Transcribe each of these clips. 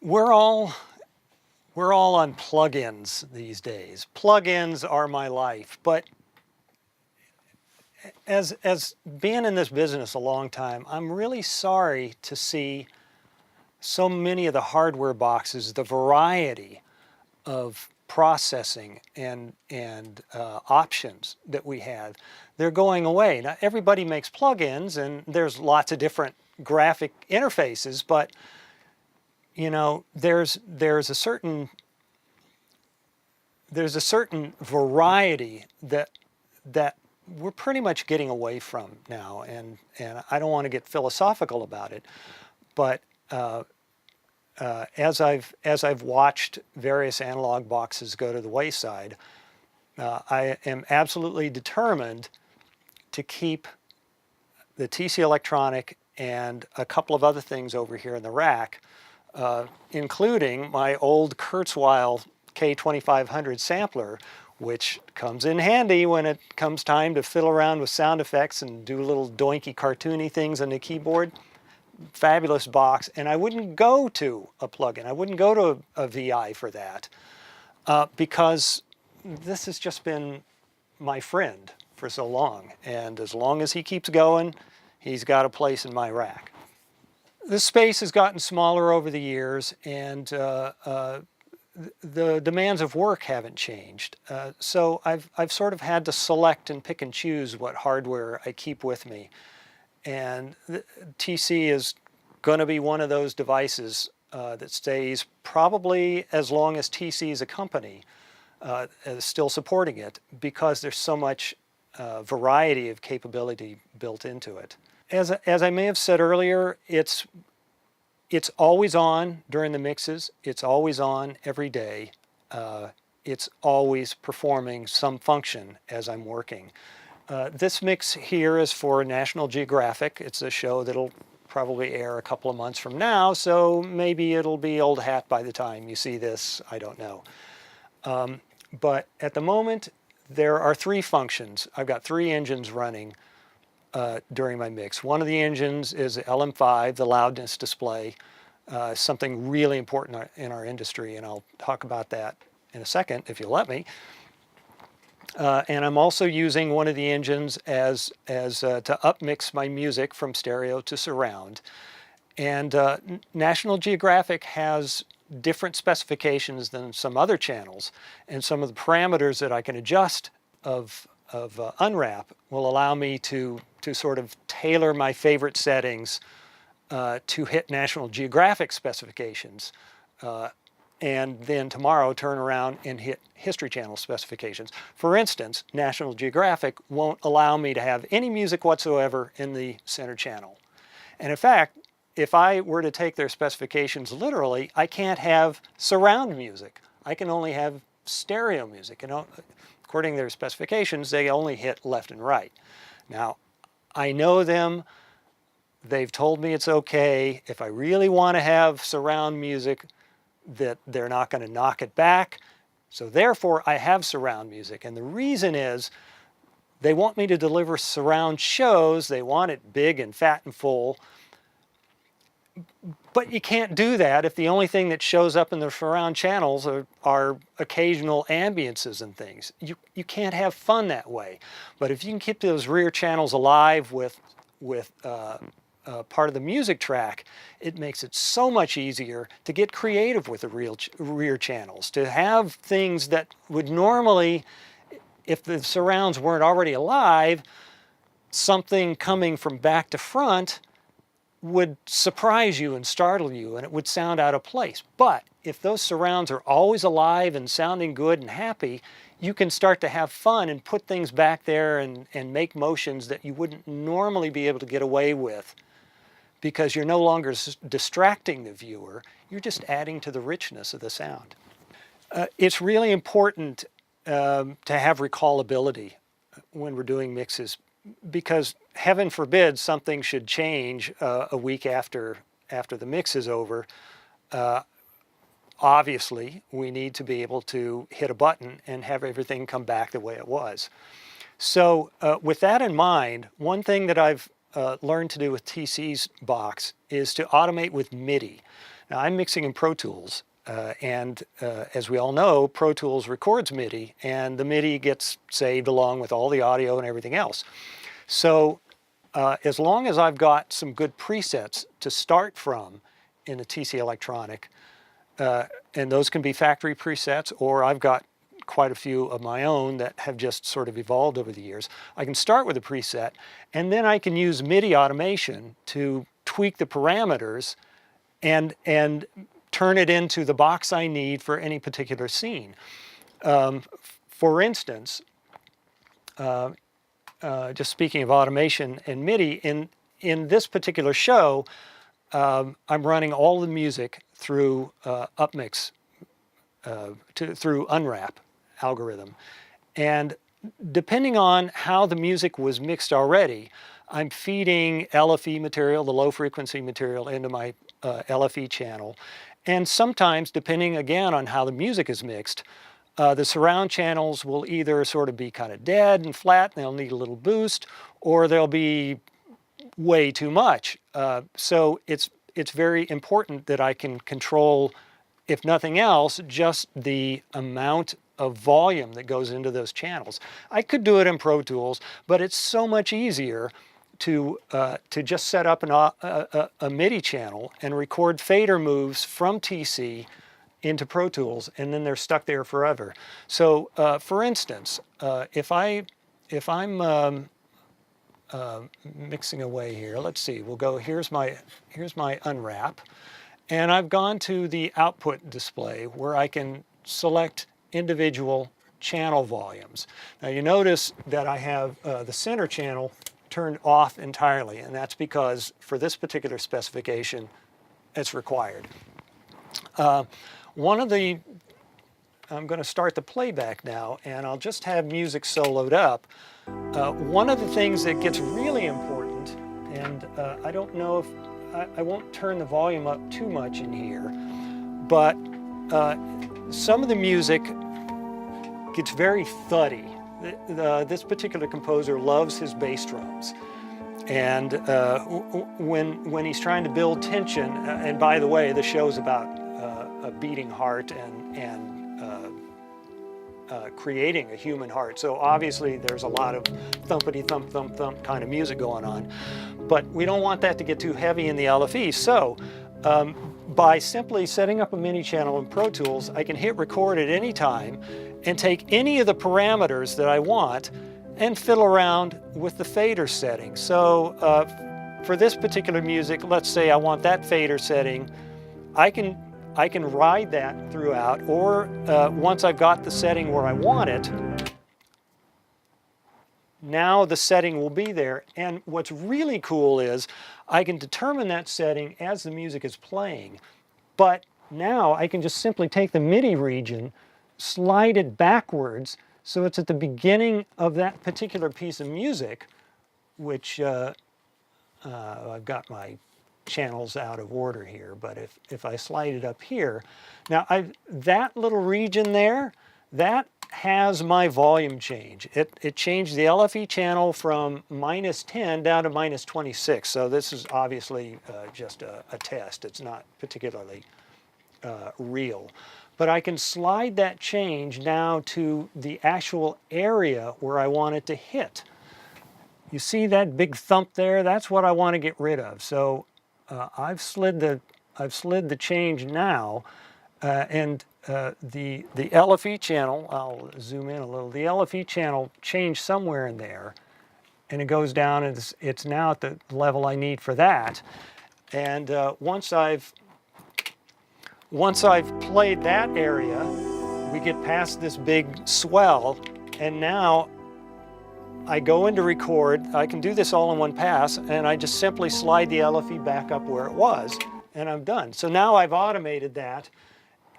We're all on plugins these days. Plugins are my life, but as being in this business a long time, I'm really sorry to see so many of the hardware boxes, the variety of processing and options that we have, they're going away. Now, everybody makes plugins, and there's lots of different graphic interfaces, but you know, there's a certain variety that we're pretty much getting away from now, and I don't want to get philosophical about it, but as I've watched various analog boxes go to the wayside, I am absolutely determined to keep the TC Electronic and a couple of other things over here in the rack, including my old Kurzweil K2500 sampler, which comes in handy when it comes time to fiddle around with sound effects and do little doinky cartoony things on the keyboard. Fabulous box, and I wouldn't go to a plugin. I wouldn't go to a VI for that because this has just been my friend for so long, and as long as he keeps going, he's got a place in my rack. The space has gotten smaller over the years, and the demands of work haven't changed. So I've sort of had to select and pick and choose what hardware I keep with me. And TC is going to be one of those devices that stays probably as long as TC is a company, still supporting it, because there's so much variety of capability built into it. As I may have said earlier, it's always on during the mixes. It's always on every day. It's always performing some function as I'm working. This mix here is for National Geographic. It's a show that'll probably air a couple of months from now, so maybe it'll be old hat by the time you see this. I don't know. But at the moment, there are three functions. I've got three engines running during my mix. One of the engines is LM5, the loudness display, something really important in our industry, and I'll talk about that in a second if you'll let me. And I'm also using one of the engines as to upmix my music from stereo to surround. And National Geographic has different specifications than some other channels, and some of the parameters that I can adjust of UnWrap will allow me to sort of tailor my favorite settings to hit National Geographic specifications. And then tomorrow turn around and hit History Channel specifications. For instance, National Geographic won't allow me to have any music whatsoever in the center channel. And in fact, if I were to take their specifications literally, I can't have surround music. I can only have stereo music. And according to their specifications, they only hit left and right. Now, I know them. They've told me it's okay. If I really want to have surround music, that they're not going to knock it back. So therefore, I have surround music. And the reason is they want me to deliver surround shows. They want it big and fat and full. But you can't do that if the only thing that shows up in the surround channels are occasional ambiances and things. You can't have fun that way. But if you can keep those rear channels alive with part of the music track, it makes it so much easier to get creative with the rear channels, to have things that would normally, if the surrounds weren't already alive, something coming from back to front would surprise you and startle you, and it would sound out of place. But if those surrounds are always alive and sounding good and happy, you can start to have fun and put things back there and make motions that you wouldn't normally be able to get away with, because you're no longer distracting the viewer, you're just adding to the richness of the sound. It's really important to have recallability when we're doing mixes, because heaven forbid something should change a week after the mix is over. Obviously, we need to be able to hit a button and have everything come back the way it was. So with that in mind, one thing that I've learned to do with TC's box is to automate with MIDI. Now I'm mixing in Pro Tools, and as we all know, Pro Tools records MIDI, and the MIDI gets saved along with all the audio and everything else. So as long as I've got some good presets to start from in the TC Electronic, and those can be factory presets, or I've got quite a few of my own that have just sort of evolved over the years. I can start with a preset, and then I can use MIDI automation to tweak the parameters and turn it into the box I need for any particular scene. For instance, just speaking of automation and MIDI, in this particular show, I'm running all the music through upmix, through UnWrap algorithm. And depending on how the music was mixed already, I'm feeding LFE material, the low frequency material, into my LFE channel. And sometimes, depending again on how the music is mixed, the surround channels will either sort of be kind of dead and flat, and they'll need a little boost, or they'll be way too much. So it's very important that I can control, if nothing else, just the amount of volume that goes into those channels. I could do it in Pro Tools, but it's so much easier to just set up a MIDI channel and record fader moves from TC into Pro Tools, and then they're stuck there forever. So, for instance, if I'm mixing away here, let's see. We'll go. Here's my UnWrap, and I've gone to the output display where I can select individual channel volumes. Now you notice that I have the center channel turned off entirely, and that's because for this particular specification, it's required. I'm going to start the playback now, and I'll just have music soloed up. One of the things that gets really important, and I don't know if I won't turn the volume up too much in here, but some of the music gets very thuddy. This particular composer loves his bass drums, and when he's trying to build tension, and by the way, the show's about a beating heart and creating a human heart. So obviously there's a lot of thumpity thump thump thump kind of music going on, but we don't want that to get too heavy in the LFE. So by simply setting up a MIDI channel in Pro Tools, I can hit record at any time and take any of the parameters that I want and fiddle around with the fader setting. So for this particular music, let's say I want that fader setting, I can ride that throughout, or once I've got the setting where I want it, now the setting will be there. And what's really cool is I can determine that setting as the music is playing. But now I can just simply take the MIDI region, slide it backwards so it's at the beginning of that particular piece of music, which I've got my channels out of order here, but if I slide it up here, now that little region there, that has my volume change. It changed the LFE channel from -10 down to -26. So this is obviously just a test. It's not particularly real. But I can slide that change now to the actual area where I want it to hit. You see that big thump there? That's what I want to get rid of. So I've slid the change now, and the LFE channel, I'll zoom in a little, the LFE channel changed somewhere in there, and it goes down, and it's now at the level I need for that. And once I've played that area, we get past this big swell, and now I go into record. I can do this all in one pass, and I just simply slide the LFE back up where it was, and I'm done. So now I've automated that,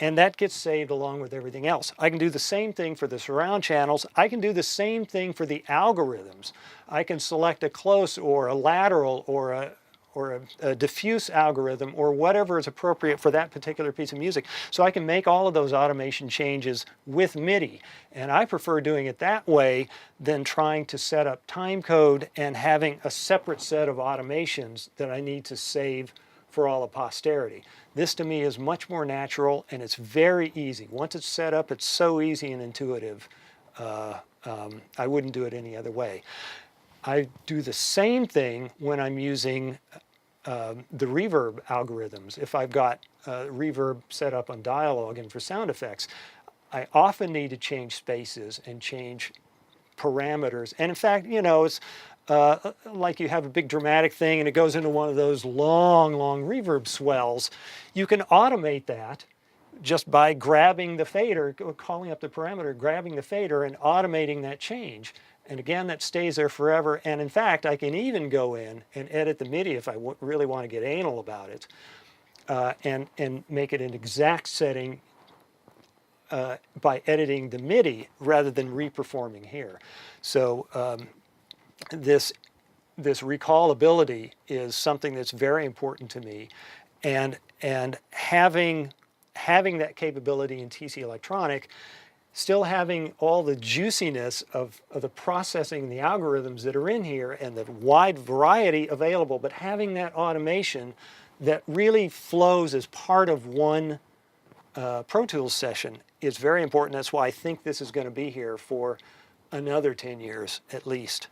and that gets saved along with everything else. I can do the same thing for the surround channels. I can do the same thing for the algorithms. I can select a close or a lateral or a diffuse algorithm or whatever is appropriate for that particular piece of music. So I can make all of those automation changes with MIDI. And I prefer doing it that way than trying to set up time code and having a separate set of automations that I need to save for all of posterity. This to me is much more natural, and it's very easy. Once it's set up, it's so easy and intuitive. I wouldn't do it any other way. I do the same thing when I'm using the reverb algorithms. If I've got reverb set up on dialogue and for sound effects, I often need to change spaces and change parameters. And in fact, you know, it's like you have a big dramatic thing and it goes into one of those long reverb swells. You can automate that just by grabbing the fader, calling up the parameter, grabbing the fader and automating that change. And again, that stays there forever. And in fact, I can even go in and edit the MIDI if I really want to get anal about it, and make it an exact setting by editing the MIDI rather than reperforming here. So this recallability is something that's very important to me, and having that capability in TC Electronic, still having all the juiciness of the processing and the algorithms that are in here and the wide variety available, but having that automation that really flows as part of one Pro Tools session is very important. That's why I think this is going to be here for another 10 years at least.